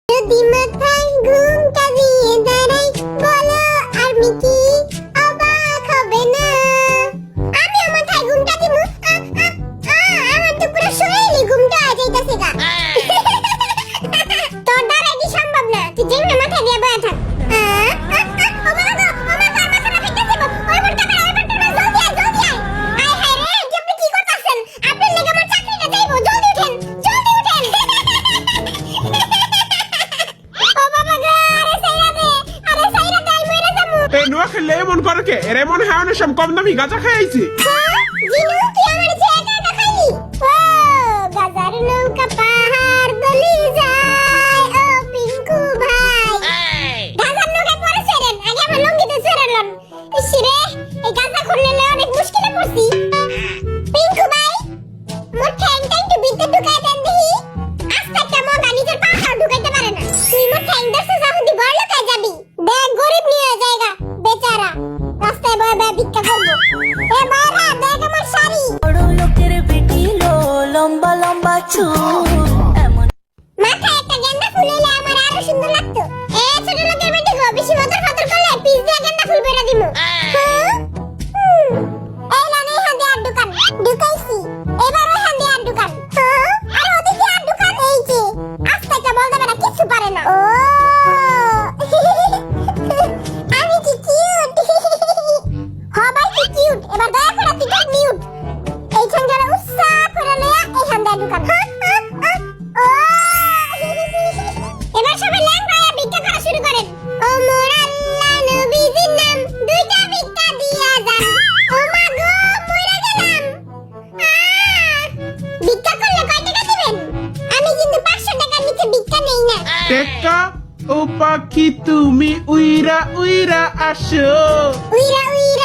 যদি মাথায় ঘুমটা দিয়ে দাঁড়াই, বলো আমি কি অবাক হবে না? আমিও মাথায় ঘুমটা দিমু। আমার তো পুরো শরীরই ঘুমটা যাইতাছে গা। তোর দ্বারা এটি সম্ভব না, তুই যেমনি মাথায় দিয়ে বয়া থাক। নোয়া খেললে এমন করে কে? এর এমন হ্যাঁ সব কম দামি গাঁজা খাইছি। জিনু তুই আমার ছেলে একা খাইলি? ও গাজার নৌকা পাহাড় বলি যায়, ও পিঙ্কু ভাই। গাজার নৌকা পরে ছেড়েন, আগে আমার লঙ্গিতে ছেড়েন। ইসরে এই গাজা খুললে অনেক মুশকিলে পড়ছি। পিঙ্কু ভাই মোর ঠ্যাংটা একটু ভিতরে ঢুকাই দেন দেখি। আস্তে একটা মগা নিজের পাখাও ঢুকাইতে পারে না। তুই মোর ঠ্যাং ধরছিস, যখন তুই বড় লোক হয়ে যাবি। দেখ গরিব নিয়ে জায়গা বেচারা রাস্তায় বয়ে বয়ে ভিক্ষা করবো। এ বাইরা দেখ আমার শাড়ি। বড় লোকের বেটি লো লম্বা লম্বা চুল এমন মাথায় একটা গেন্দা ফুল হইলে আমার আরো সুন্দর লাগতো। এ ছোট লোকের বেটি গো, বেশি বদর ফদর করলে পিস দিয়ে গেন্দা ফুল বেরা দিমু। এই লানে হাতে আর দোকান ঢুকাইছি, এবার ওই হাতে আর দোকান। আর ওদিকে আর দোকান এই যে আস্তে একটা বলতে পারে কিছু পারে না। ও আমি কি কিউট। হবাই কি কিউট, এবার দয়া করে তুই কাট মিউট। এই ঠ্যাংটা উৎসা করে লয়া এই হাতে আর দোকান। ও এবার সবাই ল্যাংড়ায়া ভিক্ষা করা শুরু করেন। ও মোর আল্লাহ নবীজির নাম, দুইটা ভিক্ষা দিয়া যান। ও মা গো মইরা গেলাম। ভিক্ষা করলে কয় টাকা দিবেন? আমি কিন্তু 500 টাকার নিচে ভিক্ষা নেই না। টেক্কা ও পাখি তুমি উইরা উইরা আসো। উইরা উইরা